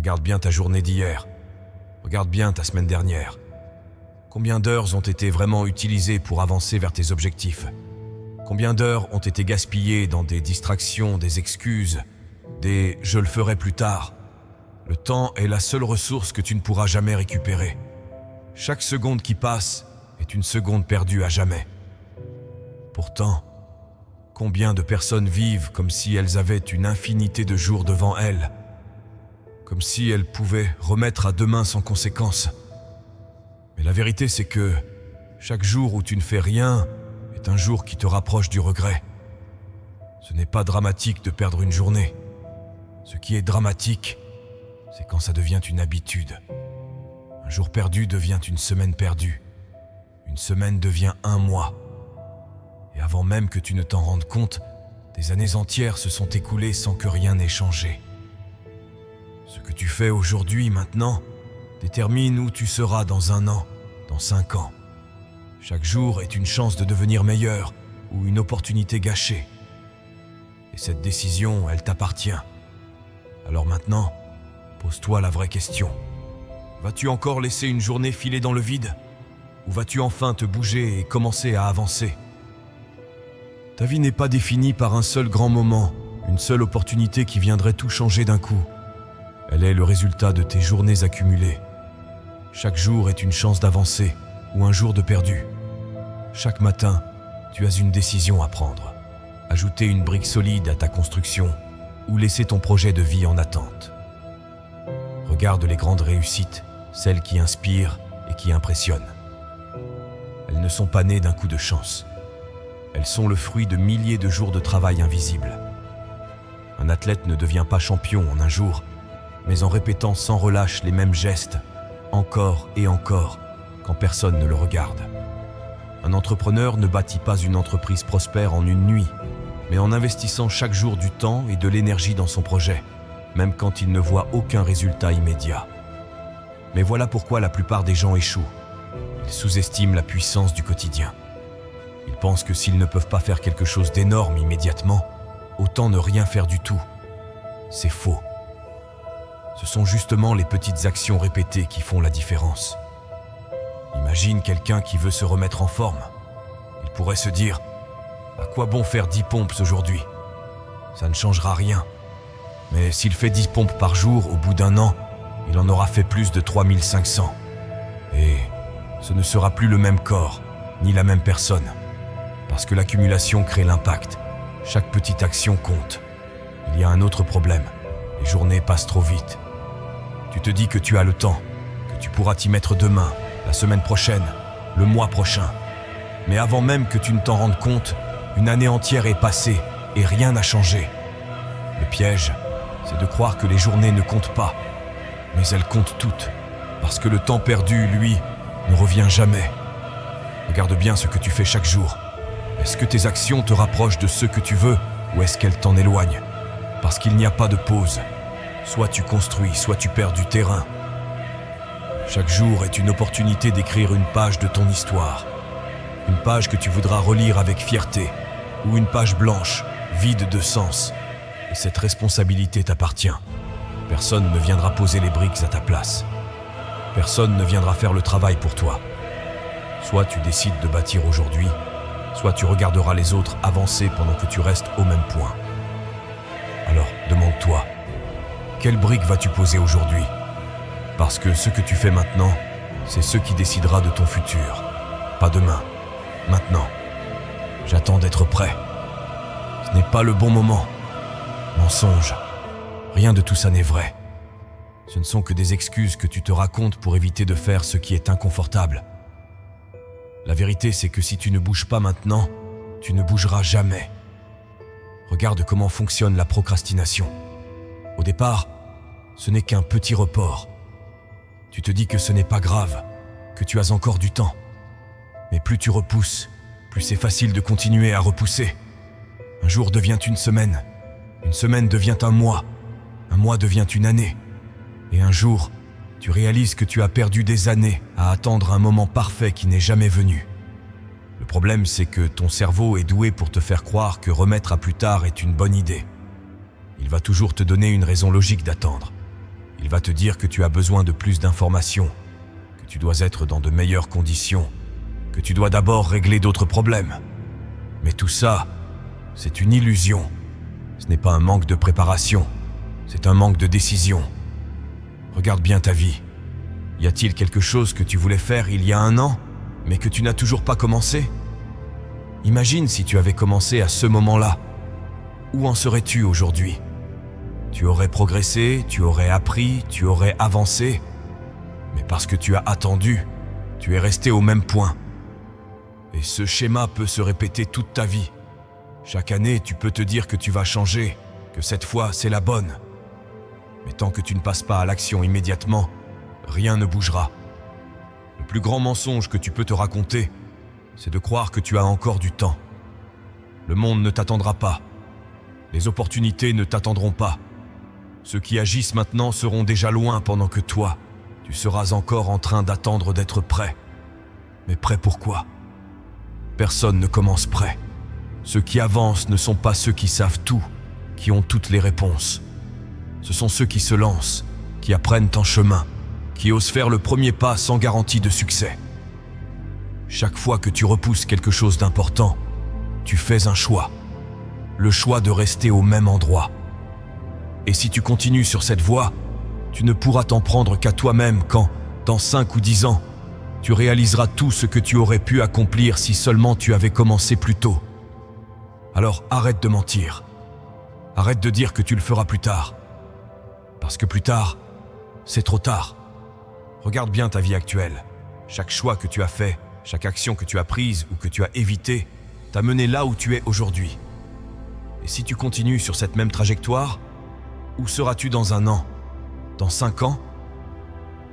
Regarde bien ta journée d'hier. Regarde bien ta semaine dernière. Combien d'heures ont été vraiment utilisées pour avancer vers tes objectifs? Combien d'heures ont été gaspillées dans des distractions, des excuses, des « je le ferai plus tard ». Le temps est la seule ressource que tu ne pourras jamais récupérer. Chaque seconde qui passe est une seconde perdue à jamais. Pourtant, combien de personnes vivent comme si elles avaient une infinité de jours devant elles, comme si elles pouvaient remettre à demain sans conséquence. Mais la vérité, c'est que chaque jour où tu ne fais rien est un jour qui te rapproche du regret. Ce n'est pas dramatique de perdre une journée. Ce qui est dramatique, c'est quand ça devient une habitude. Un jour perdu devient une semaine perdue. Une semaine devient un mois. Et avant même que tu ne t'en rendes compte, des années entières se sont écoulées sans que rien n'ait changé. Ce que tu fais aujourd'hui, maintenant, détermine où tu seras dans 1 an, dans 5 ans. Chaque jour est une chance de devenir meilleur ou une opportunité gâchée. Et cette décision, elle t'appartient. Alors maintenant, pose-toi la vraie question. Vas-tu encore laisser une journée filer dans le vide? Ou vas-tu enfin te bouger et commencer à avancer? Ta vie n'est pas définie par un seul grand moment, une seule opportunité qui viendrait tout changer d'un coup. Elle est le résultat de tes journées accumulées. Chaque jour est une chance d'avancer ou un jour de perdu. Chaque matin, tu as une décision à prendre. Ajouter une brique solide à ta construction ou laisser ton projet de vie en attente. Regarde les grandes réussites, celles qui inspirent et qui impressionnent. Elles ne sont pas nées d'un coup de chance. Elles sont le fruit de milliers de jours de travail invisible. Un athlète ne devient pas champion en un jour, mais en répétant sans relâche les mêmes gestes, encore et encore, quand personne ne le regarde. Un entrepreneur ne bâtit pas une entreprise prospère en une nuit, mais en investissant chaque jour du temps et de l'énergie dans son projet, même quand il ne voit aucun résultat immédiat. Mais voilà pourquoi la plupart des gens échouent. Ils sous-estiment la puissance du quotidien. Ils pensent que s'ils ne peuvent pas faire quelque chose d'énorme immédiatement, autant ne rien faire du tout. C'est faux. Ce sont justement les petites actions répétées qui font la différence. Imagine quelqu'un qui veut se remettre en forme. Il pourrait se dire « À quoi bon faire 10 pompes aujourd'hui? Ça ne changera rien. » Mais s'il fait 10 pompes par jour, au bout d'1 an, il en aura fait plus de 3500. Et ce ne sera plus le même corps, ni la même personne. Parce que l'accumulation crée l'impact. Chaque petite action compte. Il y a un autre problème. Les journées passent trop vite. Tu te dis que tu as le temps, que tu pourras t'y mettre demain, la semaine prochaine, le mois prochain. Mais avant même que tu ne t'en rendes compte, une année entière est passée et rien n'a changé. Le piège, c'est de croire que les journées ne comptent pas. Mais elles comptent toutes, parce que le temps perdu, lui, ne revient jamais. Regarde bien ce que tu fais chaque jour. Est-ce que tes actions te rapprochent de ce que tu veux, ou est-ce qu'elles t'en éloignent? Parce qu'il n'y a pas de pause. Soit tu construis, soit tu perds du terrain. Chaque jour est une opportunité d'écrire une page de ton histoire. Une page que tu voudras relire avec fierté, ou une page blanche, vide de sens. Et cette responsabilité t'appartient. Personne ne viendra poser les briques à ta place. Personne ne viendra faire le travail pour toi. Soit tu décides de bâtir aujourd'hui, soit tu regarderas les autres avancer pendant que tu restes au même point. Alors, demande-toi, quelle brique vas-tu poser aujourd'hui? Parce que ce que tu fais maintenant, c'est ce qui décidera de ton futur. Pas demain, maintenant. J'attends d'être prêt. Ce n'est pas le bon moment. Mensonge. Rien de tout ça n'est vrai. Ce ne sont que des excuses que tu te racontes pour éviter de faire ce qui est inconfortable. La vérité, c'est que si tu ne bouges pas maintenant, tu ne bougeras jamais. Regarde comment fonctionne la procrastination. Au départ, ce n'est qu'un petit report. Tu te dis que ce n'est pas grave, que tu as encore du temps. Mais plus tu repousses, plus c'est facile de continuer à repousser. Un jour devient une semaine devient un mois devient une année. Et un jour, tu réalises que tu as perdu des années à attendre un moment parfait qui n'est jamais venu. Le problème, c'est que ton cerveau est doué pour te faire croire que remettre à plus tard est une bonne idée. Il va toujours te donner une raison logique d'attendre. Il Il va te dire que tu as besoin de plus d'informations, que tu dois être dans de meilleures conditions, que tu dois d'abord régler d'autres problèmes. Mais tout ça, c'est une illusion. Ce n'est pas un manque de préparation, c'est un manque de décision. Regarde bien ta vie. Y a-t-il quelque chose que tu voulais faire il y a 1 an, mais que tu n'as toujours pas commencé? Imagine si tu avais commencé à ce moment-là. Où en serais-tu aujourd'hui? Tu aurais progressé, tu aurais appris, tu aurais avancé. Mais parce que tu as attendu, tu es resté au même point. Et ce schéma peut se répéter toute ta vie. Chaque année, tu peux te dire que tu vas changer, que cette fois, c'est la bonne. Mais tant que tu ne passes pas à l'action immédiatement, rien ne bougera. Le plus grand mensonge que tu peux te raconter, c'est de croire que tu as encore du temps. Le monde ne t'attendra pas. Les opportunités ne t'attendront pas. Ceux qui agissent maintenant seront déjà loin pendant que toi, tu seras encore en train d'attendre d'être prêt. Mais prêt pour quoi? Personne ne commence prêt. Ceux qui avancent ne sont pas ceux qui savent tout, qui ont toutes les réponses. Ce sont ceux qui se lancent, qui apprennent en chemin, qui osent faire le premier pas sans garantie de succès. Chaque fois que tu repousses quelque chose d'important, tu fais un choix. Le choix de rester au même endroit. Et si tu continues sur cette voie, tu ne pourras t'en prendre qu'à toi-même quand, dans 5 ou 10 ans, tu réaliseras tout ce que tu aurais pu accomplir si seulement tu avais commencé plus tôt. Alors arrête de mentir. Arrête de dire que tu le feras plus tard. Parce que plus tard, c'est trop tard. Regarde bien ta vie actuelle. Chaque choix que tu as fait, chaque action que tu as prise ou que tu as évitée, t'a mené là où tu es aujourd'hui. Et si tu continues sur cette même trajectoire, où seras-tu dans 1 an? Dans 5 ans?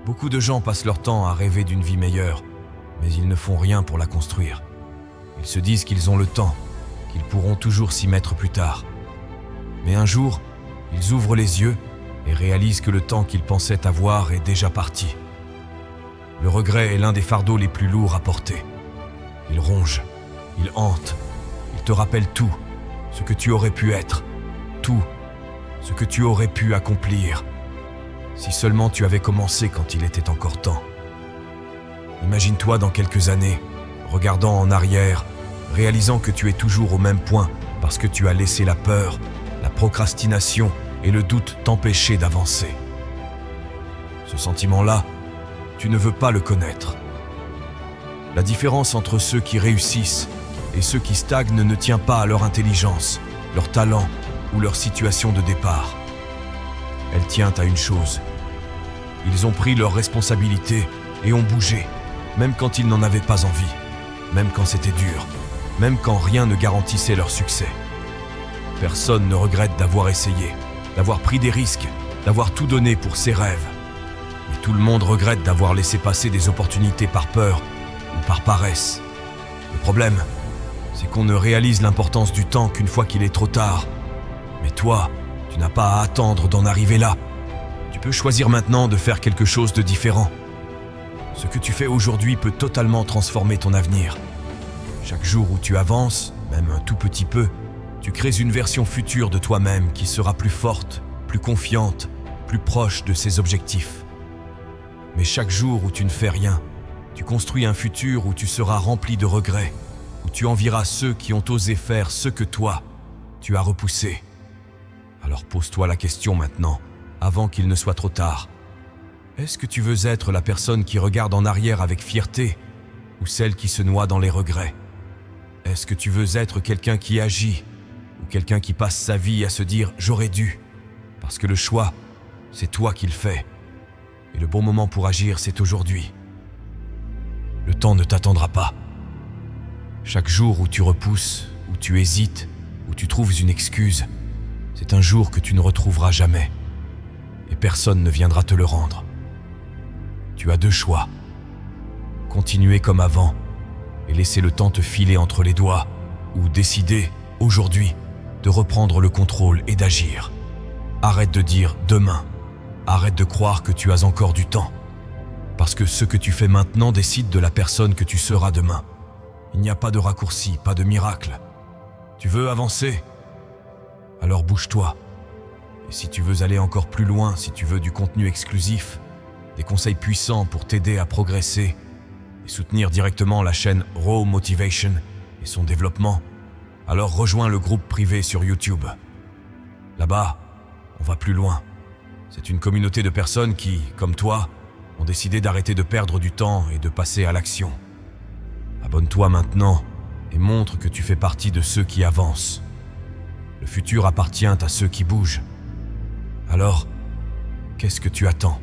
Beaucoup de gens passent leur temps à rêver d'une vie meilleure, mais ils ne font rien pour la construire. Ils se disent qu'ils ont le temps, qu'ils pourront toujours s'y mettre plus tard. Mais un jour, ils ouvrent les yeux et réalisent que le temps qu'ils pensaient avoir est déjà parti. Le regret est l'un des fardeaux les plus lourds à porter. Il ronge, il hante, il te rappelle tout, ce que tu aurais pu être, tout, ce que tu aurais pu accomplir, si seulement tu avais commencé quand il était encore temps. Imagine-toi dans quelques années, regardant en arrière, réalisant que tu es toujours au même point parce que tu as laissé la peur, la procrastination et le doute t'empêcher d'avancer. Ce sentiment-là, tu ne veux pas le connaître. La différence entre ceux qui réussissent et ceux qui stagnent ne tient pas à leur intelligence, leur talent ou leur situation de départ. Elle tient à une chose. Ils ont pris leurs responsabilités et ont bougé, même quand ils n'en avaient pas envie, même quand c'était dur, même quand rien ne garantissait leur succès. Personne ne regrette d'avoir essayé, d'avoir pris des risques, d'avoir tout donné pour ses rêves. Mais tout le monde regrette d'avoir laissé passer des opportunités par peur ou par paresse. Le problème, c'est qu'on ne réalise l'importance du temps qu'une fois qu'il est trop tard. Mais toi, tu n'as pas à attendre d'en arriver là. Tu peux choisir maintenant de faire quelque chose de différent. Ce que tu fais aujourd'hui peut totalement transformer ton avenir. Chaque jour où tu avances, même un tout petit peu, tu crées une version future de toi-même qui sera plus forte, plus confiante, plus proche de ses objectifs. Mais chaque jour où tu ne fais rien, tu construis un futur où tu seras rempli de regrets, où tu envieras ceux qui ont osé faire ce que toi, tu as repoussé. Alors pose-toi la question maintenant, avant qu'il ne soit trop tard. Est-ce que tu veux être la personne qui regarde en arrière avec fierté ou celle qui se noie dans les regrets? Est-ce que tu veux être quelqu'un qui agit ou quelqu'un qui passe sa vie à se dire « j'aurais dû » parce que le choix, c'est toi qui le fais. Et le bon moment pour agir, c'est aujourd'hui. Le temps ne t'attendra pas. Chaque jour où tu repousses, où tu hésites, où tu trouves une excuse, c'est un jour que tu ne retrouveras jamais. Et personne ne viendra te le rendre. Tu as 2 choix. Continuer comme avant et laisser le temps te filer entre les doigts, ou décider, aujourd'hui, de reprendre le contrôle et d'agir. Arrête de dire « demain ». Arrête de croire que tu as encore du temps. Parce que ce que tu fais maintenant décide de la personne que tu seras demain. Il n'y a pas de raccourci, pas de miracle. Tu veux avancer? Alors bouge-toi. Et si tu veux aller encore plus loin, si tu veux du contenu exclusif, des conseils puissants pour t'aider à progresser et soutenir directement la chaîne Raw Motivation et son développement, alors rejoins le groupe privé sur YouTube. Là-bas, on va plus loin. C'est une communauté de personnes qui, comme toi, ont décidé d'arrêter de perdre du temps et de passer à l'action. Abonne-toi maintenant et montre que tu fais partie de ceux qui avancent. Le futur appartient à ceux qui bougent. Alors, qu'est-ce que tu attends ?